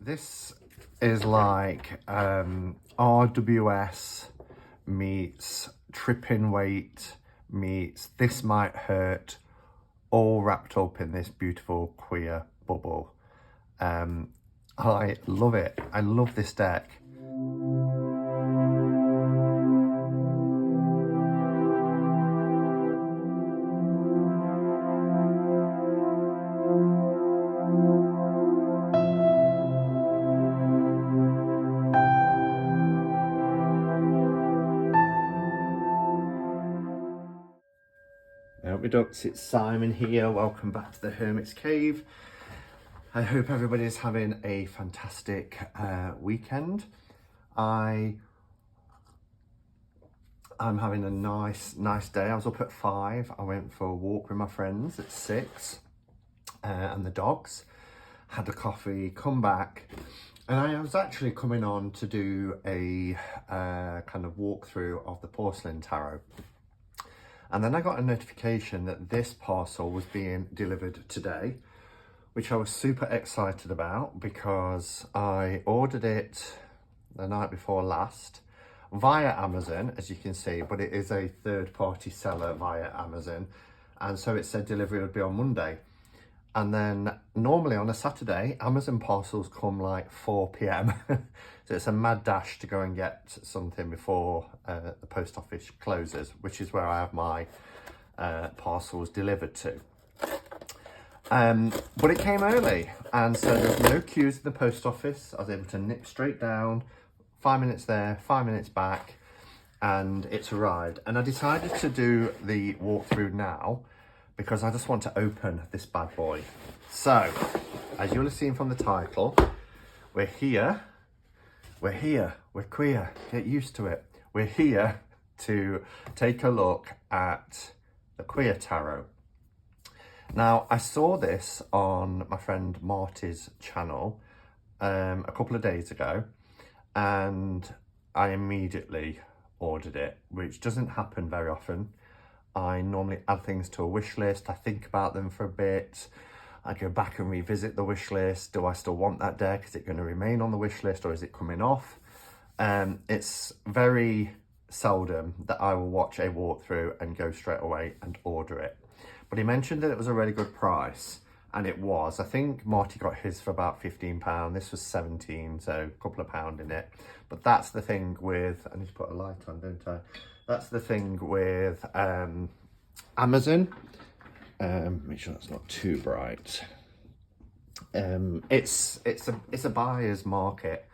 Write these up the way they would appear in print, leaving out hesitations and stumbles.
This is like RWS meets Tripping Weight meets This Might Hurt, all wrapped up in this beautiful queer bubble. I love it. I love this deck. Now my ducks, it's Simon here. Welcome back to the Hermit's Cave. I hope everybody's having a fantastic weekend. I'm having a nice day. I was up at 5. I went for a walk with my friends at 6 and the dogs. Had a coffee, come back, and I was actually coming on to do a kind of walkthrough of the porcelain tarot. And then I got a notification that this parcel was being delivered today, which I was super excited about because I ordered it the night before last via Amazon, as you can see, but it is a third-party seller via Amazon. And so it said delivery would be on Monday. And then normally on a Saturday, Amazon parcels come like 4 p.m. So it's a mad dash to go and get something before the post office closes, which is where I have my parcels delivered to. But it came early, and so there's no queues in the post office. I was able to nip straight down, 5 minutes there, 5 minutes back, and it's arrived. And I decided to do the walkthrough now because I just want to open this bad boy. So, as you'll have seen from the title, we're here, we're queer, get used to it. We're here to take a look at the Queer Tarot. Now, I saw this on my friend Marty's channel a couple of days ago, and I immediately ordered it, which doesn't happen very often. I normally add things to a wish list. I think about them for a bit. I go back and revisit the wish list. Do I still want that deck? Is it going to remain on the wish list or is it coming off? It's very seldom that I will watch a walkthrough and go straight away and order it. But he mentioned that it was a really good price, and it was. I think Marty got his for about £15. This was 17, so a couple of pound in it. But that's the thing with, I need to put a light on, don't I? That's the thing with Amazon. Make sure that's not too bright. It's a buyer's market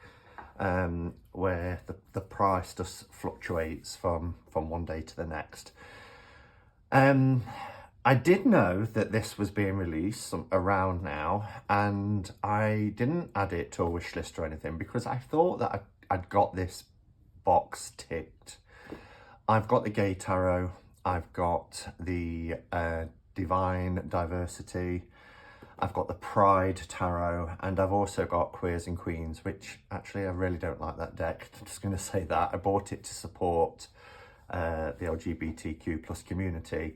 where the price just fluctuates from one day to the next. I did know that this was being released around now, and I didn't add it to a wish list or anything because I thought that I'd got this box ticked. I've got the Gay Tarot, I've got the Divine Diversity, I've got the Pride Tarot, and I've also got Queers and Queens, which actually I really don't like that deck. I'm just going to say that. I bought it to support the LGBTQ plus community,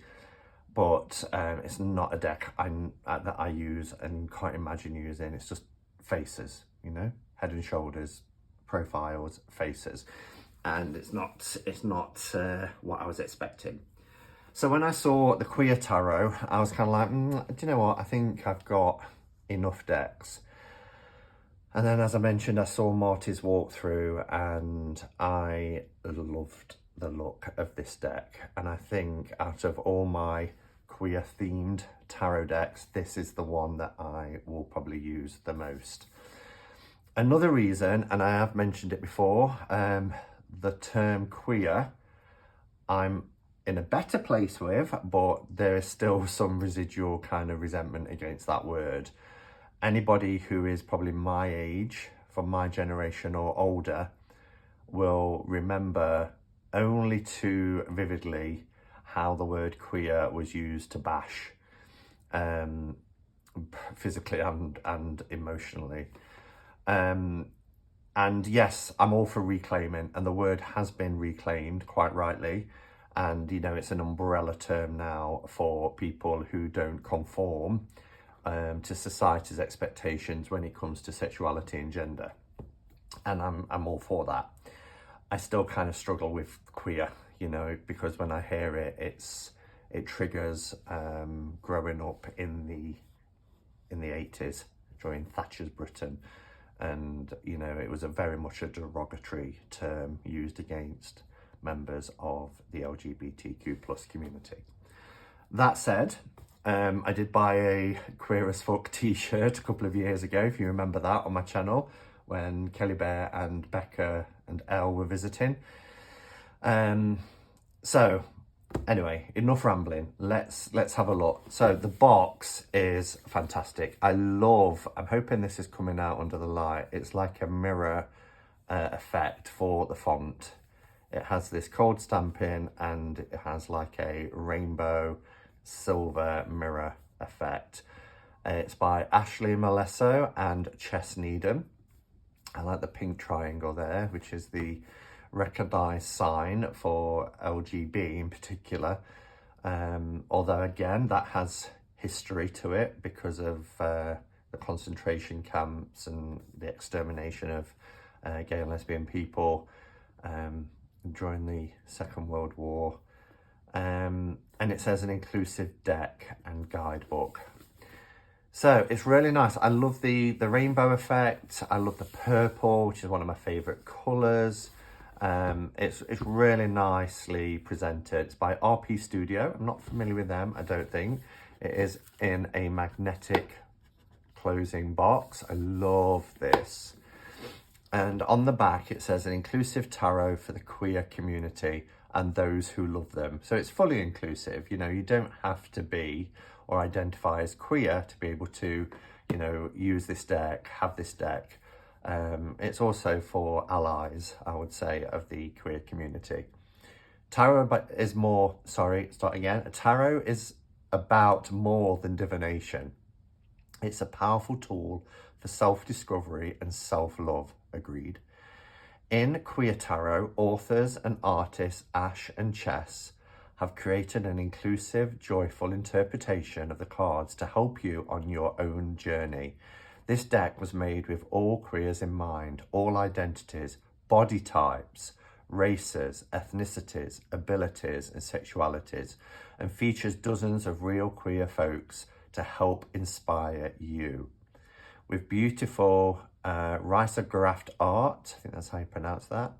but it's not a deck that I use and can't imagine using. It's just faces, you know, head and shoulders, profiles, faces. And it's not what I was expecting. So when I saw the Queer Tarot, I was kind of like, do you know what? I think I've got enough decks. And then, as I mentioned, I saw Marty's walkthrough, and I loved the look of this deck. And I think out of all my queer-themed tarot decks, this is the one that I will probably use the most. Another reason, and I have mentioned it before, the term queer, I'm in a better place with, but there is still some residual kind of resentment against that word. Anybody who is probably my age, from my generation or older, will remember only too vividly how the word queer was used to bash, physically and emotionally. And yes, I'm all for reclaiming, and the word has been reclaimed quite rightly. And, you know, it's an umbrella term now for people who don't conform to society's expectations when it comes to sexuality and gender. And I'm all for that. I still kind of struggle with queer, you know, because when I hear it, it triggers growing up in the 80s during Thatcher's Britain. And, you know, it was very much a derogatory term used against members of the LGBTQ plus community. That said, I did buy a Queer as Fuck t-shirt a couple of years ago, if you remember that, on my channel, when Kelly Bear and Becca and Elle were visiting. So anyway, enough rambling. Let's have a look. So the box is fantastic. I'm hoping this is coming out under the light. It's like a mirror effect for the font. It has this cold stamping and it has like a rainbow silver mirror effect. It's by Ashley Malesso and Chess Needham. I like the pink triangle there, which is the recognised sign for LGB in particular. Although again, that has history to it because of the concentration camps and the extermination of gay and lesbian people during the Second World War. And it says an inclusive deck and guidebook. So it's really nice. I love the rainbow effect. I love the purple, which is one of my favourite colours. It's really nicely presented. It's by RP Studio. I'm not familiar with them, I don't think. It is in a magnetic closing box. I love this. And on the back, it says an inclusive tarot for the queer community and those who love them. So it's fully inclusive. You know, you don't have to be or identify as queer to be able to, you know, use this deck, have this deck. It's also for allies, I would say, of the queer community. Tarot is more, tarot is about more than divination. It's a powerful tool for self-discovery and self-love, agreed. In Queer Tarot, authors and artists Ash and Chess have created an inclusive, joyful interpretation of the cards to help you on your own journey. This deck was made with all queers in mind, all identities, body types, races, ethnicities, abilities and sexualities, and features dozens of real queer folks to help inspire you. With beautiful risographed art, I think that's how you pronounce that,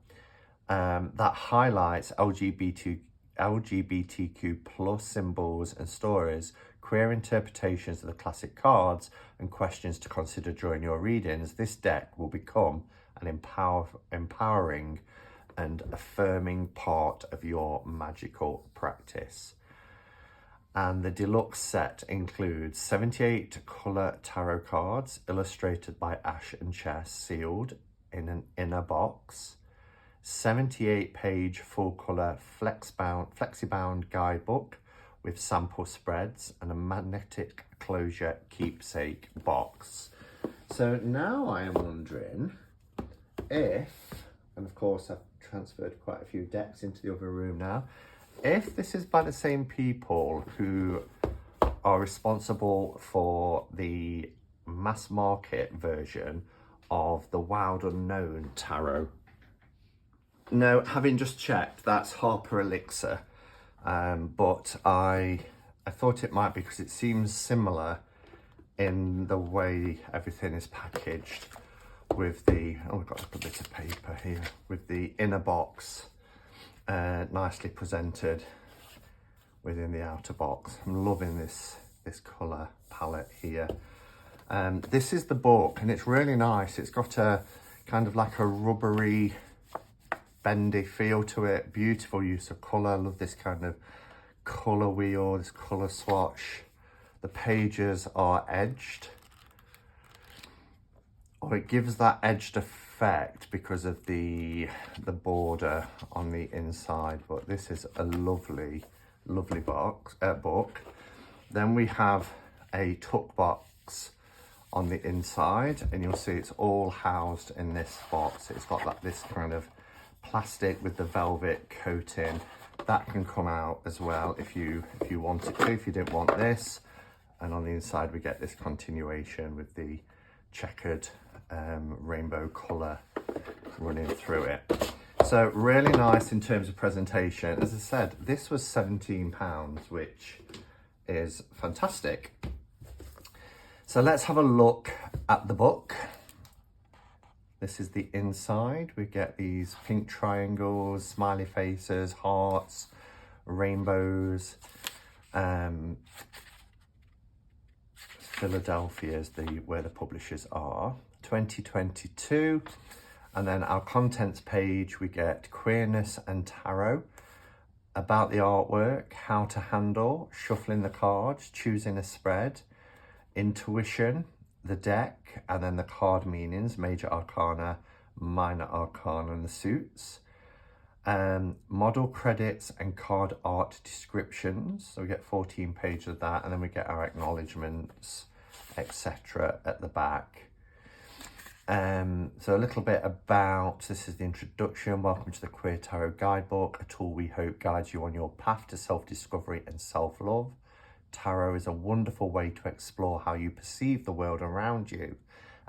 that highlights LGBTQ plus symbols and stories, queer interpretations of the classic cards and questions to consider during your readings, this deck will become an empowering and affirming part of your magical practice. And the deluxe set includes 78 colour tarot cards illustrated by Ash and Chess, sealed in an inner box, 78-page full-colour flexibound guidebook with sample spreads and a magnetic closure keepsake box. So now I am wondering if, and of course I've transferred quite a few decks into the other room now, if this is by the same people who are responsible for the mass market version of the Wild Unknown Tarot. No, having just checked, that's Harper Elixir, but I thought it might be because it seems similar in the way everything is packaged with the, oh, we've got a bit of paper here, with the inner box nicely presented within the outer box. I'm loving this colour palette here. This is the book and it's really nice. It's got a kind of like a rubbery, bendy feel to it. Beautiful use of colour. I love this kind of colour wheel, this colour swatch. The pages are edged. Or it gives that edged effect because of the border on the inside. But this is a lovely book. Then we have a tuck box on the inside, and you'll see it's all housed in this box. It's got this kind of plastic with the velvet coating. That can come out as well if you want it to, if you didn't want this. And on the inside, we get this continuation with the checkered rainbow colour running through it. So really nice in terms of presentation. As I said, this was £17, which is fantastic. So let's have a look at the book. This is the inside. We get these pink triangles, smiley faces, hearts, rainbows. Philadelphia is where the publishers are. 2022. And then our contents page, we get queerness and tarot, about the artwork, how to handle, shuffling the cards, choosing a spread, intuition, the deck, and then the card meanings, major arcana, minor arcana, and the suits. Model credits and card art descriptions. So we get 14 pages of that, and then we get our acknowledgements, etc. at the back. So a little bit about, this is the introduction. Welcome to the Queer Tarot Guidebook, a tool we hope guides you on your path to self-discovery and self-love. Tarot is a wonderful way to explore how you perceive the world around you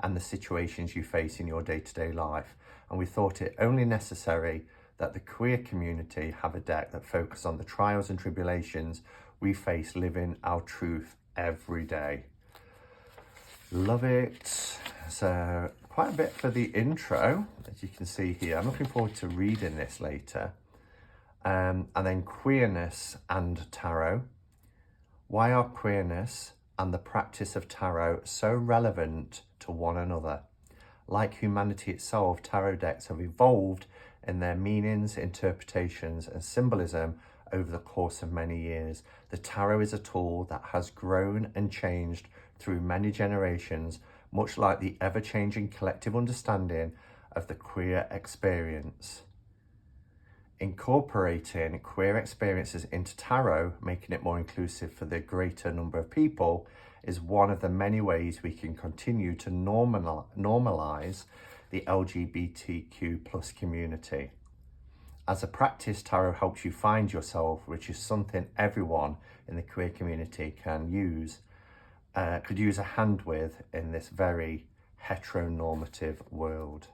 and the situations you face in your day-to-day life. And we thought it only necessary that the queer community have a deck that focuses on the trials and tribulations we face living our truth every day. Love it. So quite a bit for the intro, as you can see here. I'm looking forward to reading this later. And then queerness and tarot. Why are queerness and the practice of tarot so relevant to one another? Like humanity itself, tarot decks have evolved in their meanings, interpretations, and symbolism over the course of many years. The tarot is a tool that has grown and changed through many generations, much like the ever-changing collective understanding of the queer experience. Incorporating queer experiences into tarot, making it more inclusive for the greater number of people, is one of the many ways we can continue to normalize the LGBTQ plus community. As a practice, tarot helps you find yourself, which is something everyone in the queer community could use a hand with in this very heteronormative world.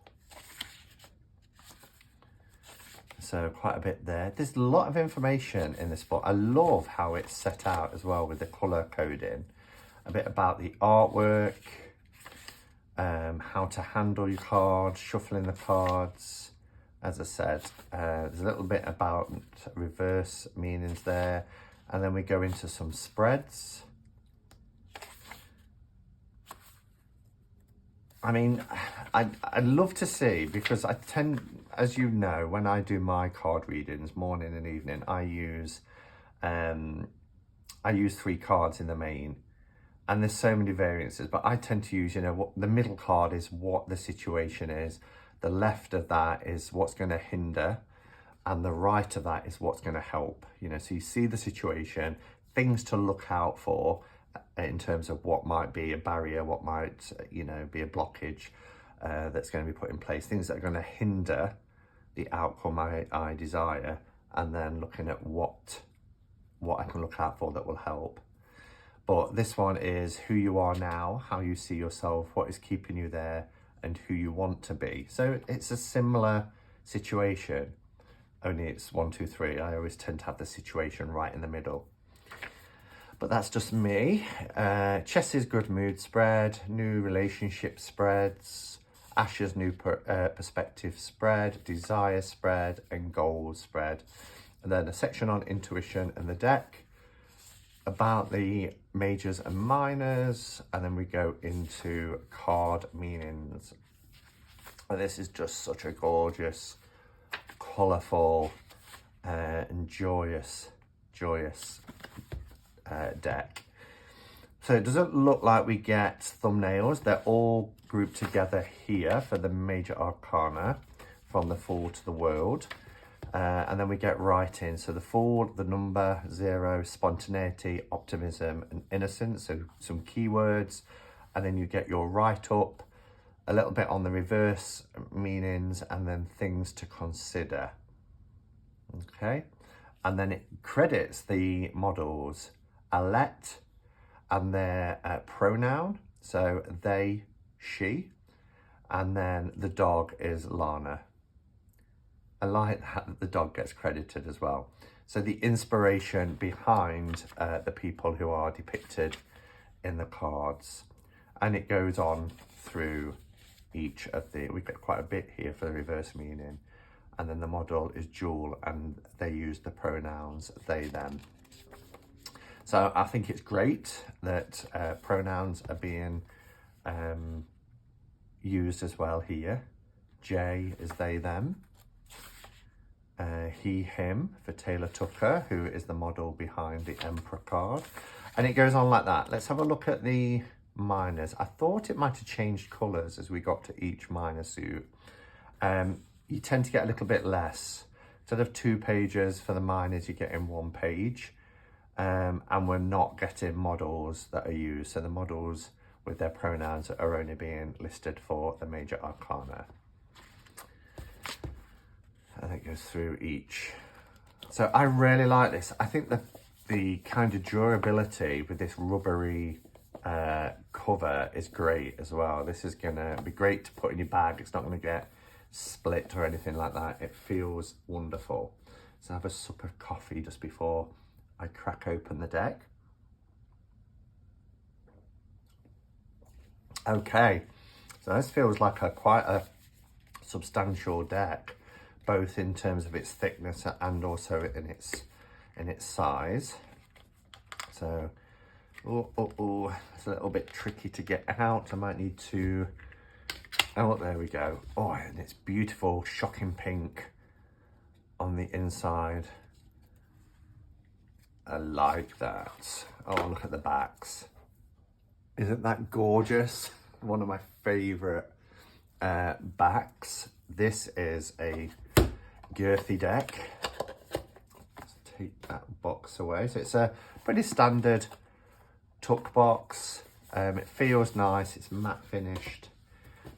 So quite a bit there. There's a lot of information in this book. I love how it's set out as well with the colour coding. A bit about the artwork, how to handle your cards, shuffling the cards. As I said, there's a little bit about reverse meanings there. And then we go into some spreads. I mean, I'd love to see, because I tend, as you know, when I do my card readings, morning and evening, I use 3 cards in the main, and there's so many variances, but I tend to use, what the middle card is, what the situation is, the left of that is what's going to hinder, and the right of that is what's going to help. So you see the situation, things to look out for, in terms of what might be a barrier, what might, be a blockage that's going to be put in place, things that are going to hinder the outcome I desire, and then looking at what I can look out for that will help. But this one is who you are now, how you see yourself, what is keeping you there, and who you want to be. So it's a similar situation, only it's 1, 2, 3. I always tend to have the situation right in the middle. But that's just me. Chess's good mood spread, new relationship spreads, Asher's new perspective spread, desire spread, and goals spread. And then a section on intuition and the deck, about the majors and minors, and then we go into card meanings. And this is just such a gorgeous, colourful, and joyous deck. So it doesn't look like we get thumbnails. They're all grouped together here for the major arcana, from the Fool to the World. And then we get writing. So the Fool, the number 0, spontaneity, optimism, and innocence. So some keywords. And then you get your write-up, a little bit on the reverse meanings, and then things to consider. Okay. And then it credits the models: Alette, and their pronoun. So they, she, and then the dog is Lana. I like that the dog gets credited as well. So the inspiration behind the people who are depicted in the cards. And it goes on through each of the, we get quite a bit here for the reverse meaning. And then the model is Jewel, and they use the pronouns they, them. So I think it's great that pronouns are being used as well here. J is they, them. He, him for Taylor Tucker, who is the model behind the Emperor card. And it goes on like that. Let's have a look at the minors. I thought it might have changed colours as we got to each minor suit. You tend to get a little bit less. Instead of 2 pages for the minors, you're getting 1 page. And we're not getting models that are used. So the models with their pronouns are only being listed for the major arcana. And it goes through each. So I really like this. I think the kind of durability with this rubbery cover is great as well. This is gonna be great to put in your bag. It's not gonna get split or anything like that. It feels wonderful. So I have a sup of coffee just before I crack open the deck. Okay, so this feels like quite a substantial deck, both in terms of its thickness and also in its size. So, it's a little bit tricky to get out. I might need to, oh, there we go. Oh, and it's beautiful, shocking pink on the inside. I like that. Oh, look at the backs. Isn't that gorgeous? One of my favorite backs. This is a girthy deck. Let's take that box away. So it's a pretty standard tuck box. It feels nice. It's matte finished.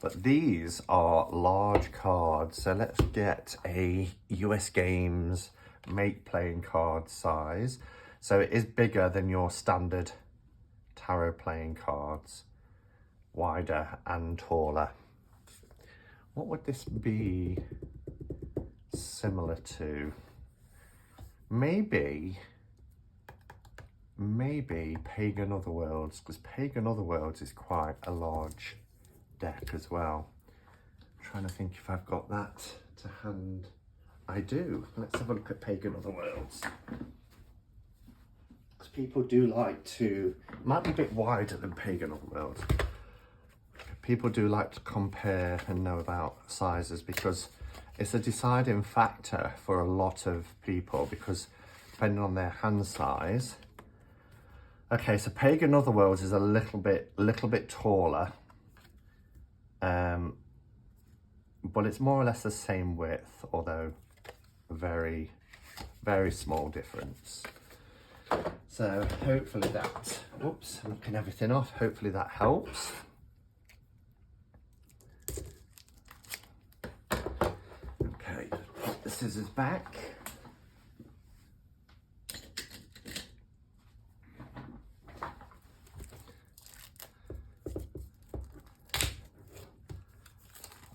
But these are large cards. So let's get a US Games Make playing card size. So it is bigger than your standard tarot playing cards, wider and taller. What would this be similar to? Maybe Pagan Otherworlds, because Pagan Otherworlds is quite a large deck as well. I'm trying to think if I've got that to hand. I do. Let's have a look at Pagan Otherworlds. Because people do like to, might be a bit wider than Pagan Otherworlds. People do like to compare and know about sizes because it's a deciding factor for a lot of people, because depending on their hand size. Okay, so Pagan Otherworlds is a little bit taller. But it's more or less the same width, although very, very small difference. So hopefully that, whoops, I'm knocking everything off. Hopefully that helps. Okay, put the scissors back.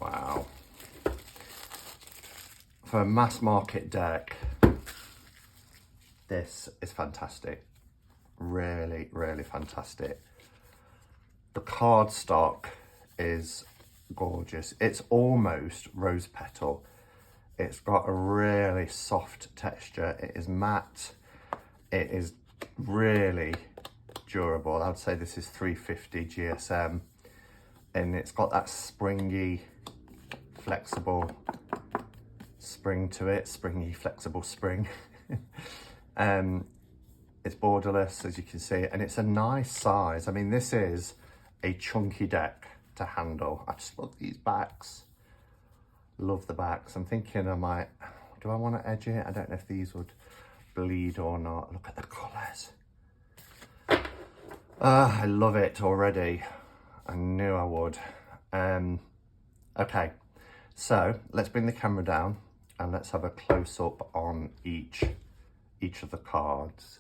Wow. For a mass market deck, this is fantastic. Really, really fantastic. The cardstock is gorgeous. It's almost rose petal. It's got a really soft texture. It is matte. It is really durable. I'd say this is 350 GSM, and it's got that springy, flexible spring to it. Springy, flexible spring. It's borderless, as you can see, and it's a nice size. I mean, this is a chunky deck to handle. I just love these backs. Love the backs. I'm thinking I might, do I want to edge it? I don't know if these would bleed or not. Look at the colours. I love it already. I knew I would. Okay, so let's bring the camera down and let's have a close-up on each of the cards.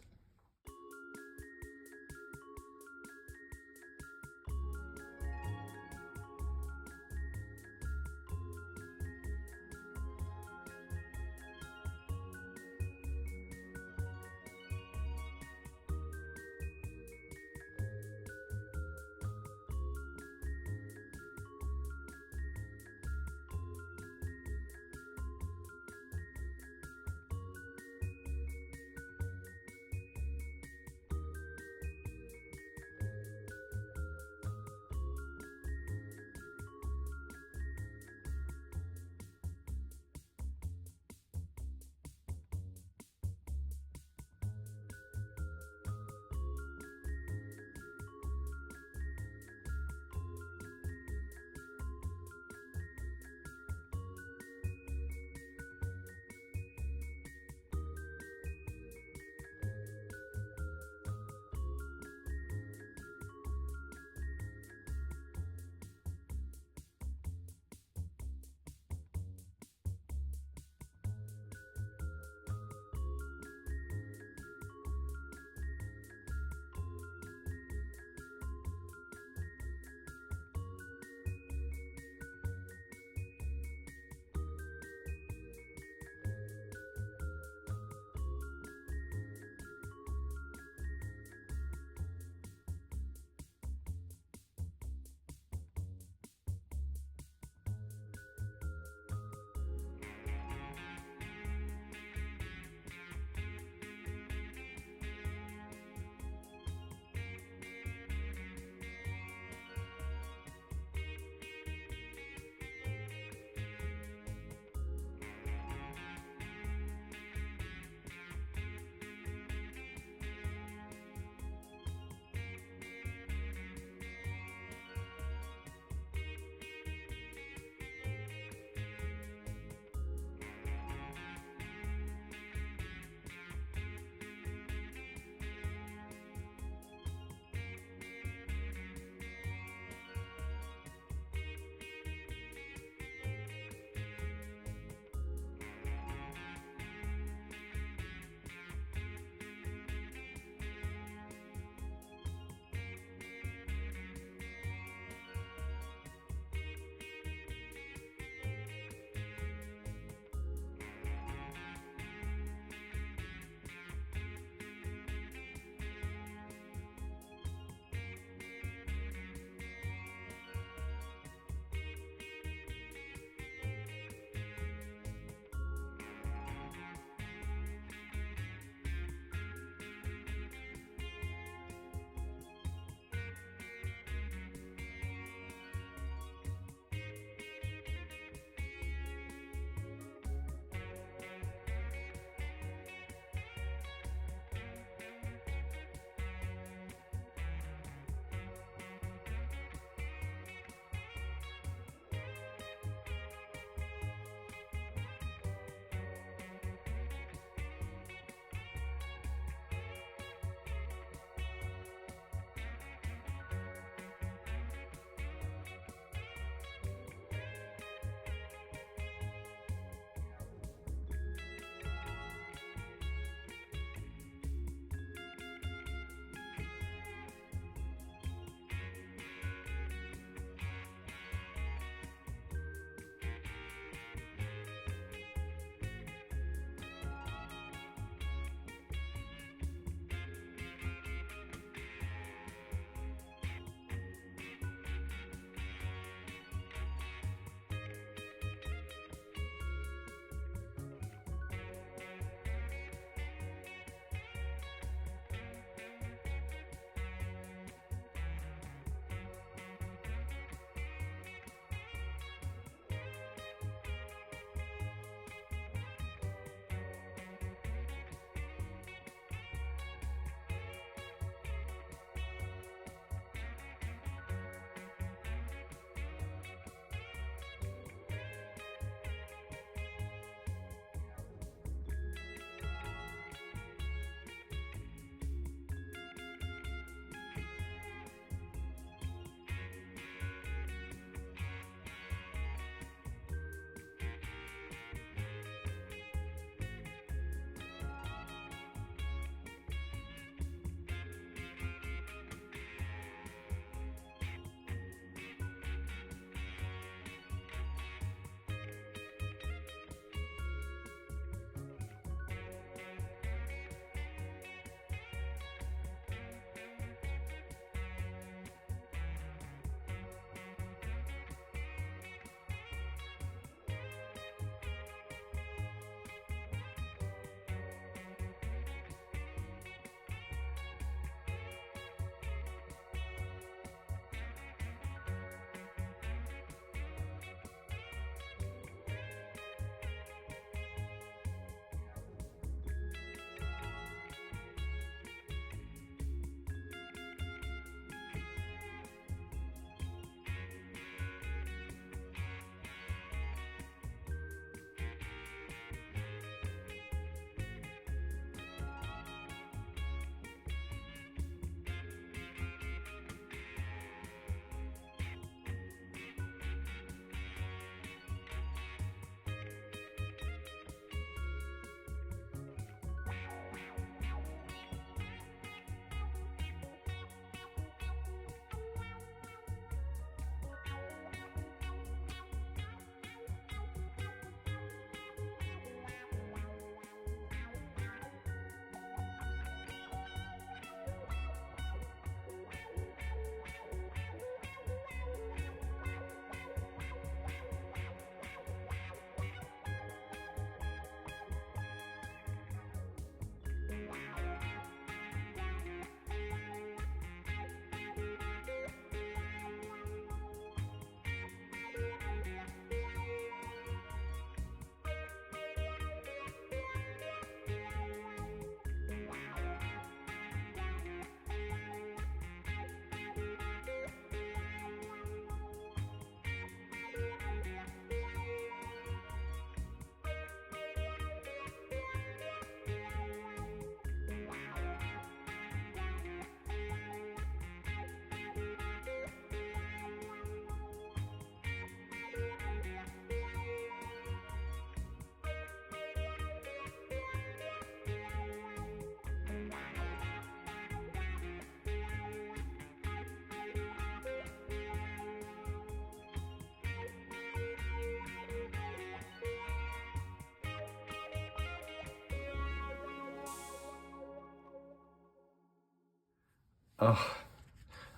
Oh,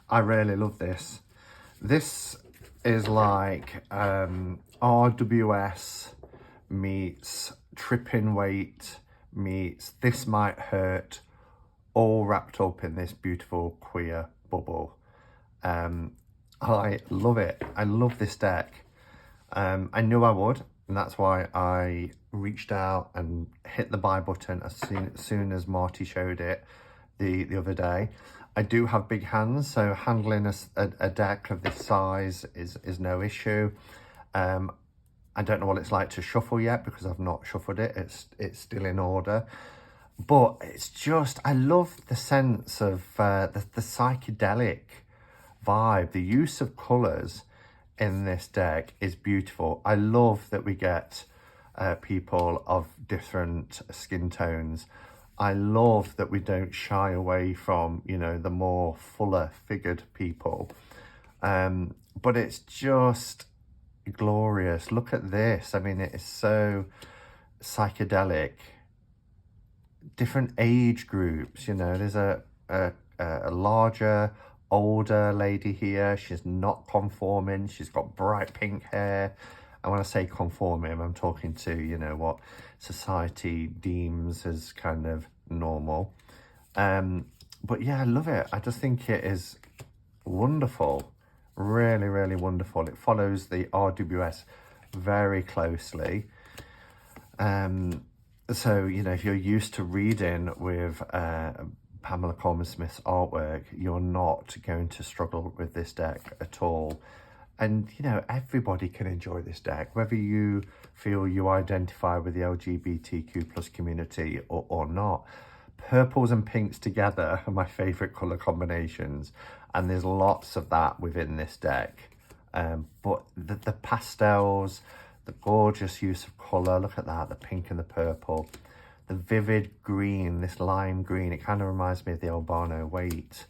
I really love this. This is like RWS meets Tripping Weight meets This Might Hurt, all wrapped up in this beautiful queer bubble. I love it. I love this deck. I knew I would, and that's why I reached out and hit the buy button as soon as Marty showed it the other day. I do have big hands, so handling a deck of this size is no issue. I don't know what it's like to shuffle yet because I've not shuffled it. It's still in order. But it's just, I love the sense of the psychedelic vibe. The use of colours in this deck is beautiful. I love that we get people of different skin tones. I love that we don't shy away from, you know, the more fuller figured people. But it's just glorious. Look at this. I mean, it is so psychedelic. Different age groups, you know, there's a larger, older lady here. She's not conforming. She's got bright pink hair. And when I say conforming, I'm talking to, you know, what society deems as kind of normal. But yeah, I love it. I just think it is wonderful. Really, really wonderful. It follows the RWS very closely. So, you know, if you're used to reading with Pamela Coleman-Smith's artwork, you're not going to struggle with this deck at all. And, you know, everybody can enjoy this deck, whether you feel you identify with the LGBTQ plus community or not. Purples and pinks together are my favourite colour combinations, and there's lots of that within this deck. But the pastels, the gorgeous use of colour, look at that, the pink and the purple. The vivid green, this lime green, it kind of reminds me of the Albano Weight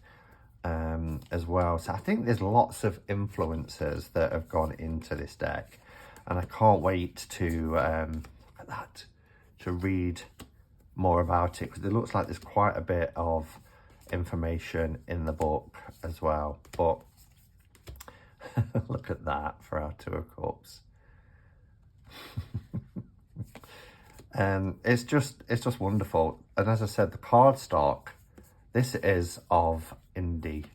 as well. So I think there's lots of influences that have gone into this deck. And I can't wait to, look at that, to read more about it, because it looks like there's quite a bit of information in the book as well. But look at that for our Two of Cups. And it's just wonderful. And as I said, the cardstock, this is of indie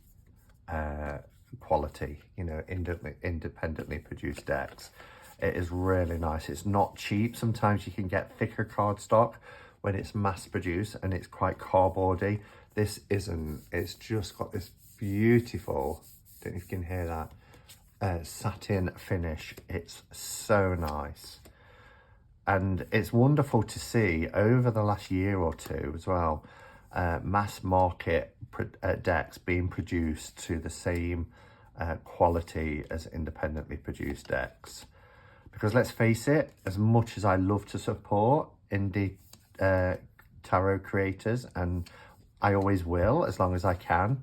quality, you know, independently produced decks. It is really nice. It's not cheap. Sometimes you can get thicker cardstock when it's mass produced and it's quite cardboardy. This isn't. It's just got this beautiful, don't know if you can hear that, satin finish. It's so nice. And it's wonderful to see over the last year or two as well, mass market decks being produced to the same quality as independently produced decks. Because let's face it, as much as I love to support indie tarot creators, and I always will as long as I can,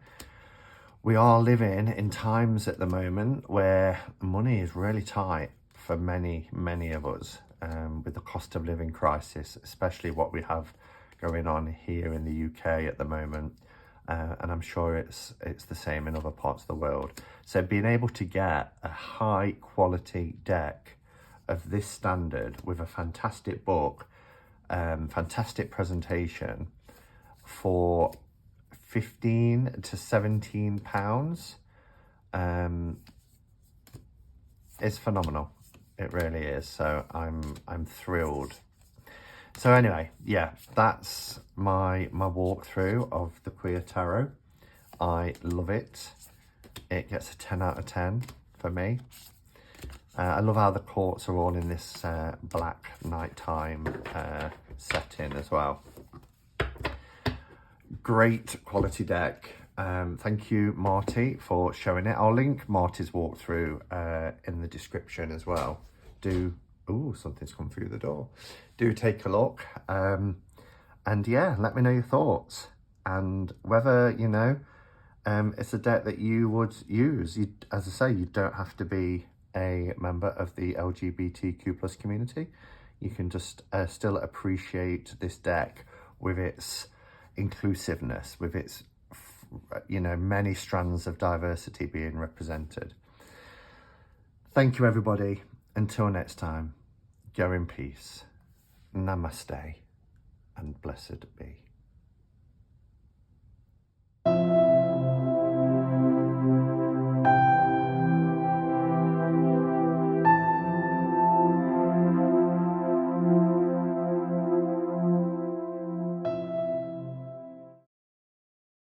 we are living in times at the moment where money is really tight for many, many of us. With the cost of living crisis, especially what we have going on here in the UK at the moment, and I'm sure it's the same in other parts of the world. So being able to get a high quality deck of this standard with a fantastic book, fantastic presentation for £15 to £17 is phenomenal. It really is. So I'm thrilled. So anyway, yeah, that's my walkthrough of the Queer Tarot. I love it. It gets a 10 out of 10 for me. I love how the courts are all in this black nighttime setting as well. Great quality deck. Thank you, Marty, for showing it. I'll link Marty's walkthrough in the description as well. Ooh, something's come through the door. Do take a look. And yeah, let me know your thoughts. And whether, you know, it's a deck that you would use. As I say, you don't have to be a member of the LGBTQ plus community. You can just still appreciate this deck with its inclusiveness, with its you know, many strands of diversity being represented. Thank you, everybody. Until next time, go in peace. Namaste and blessed be.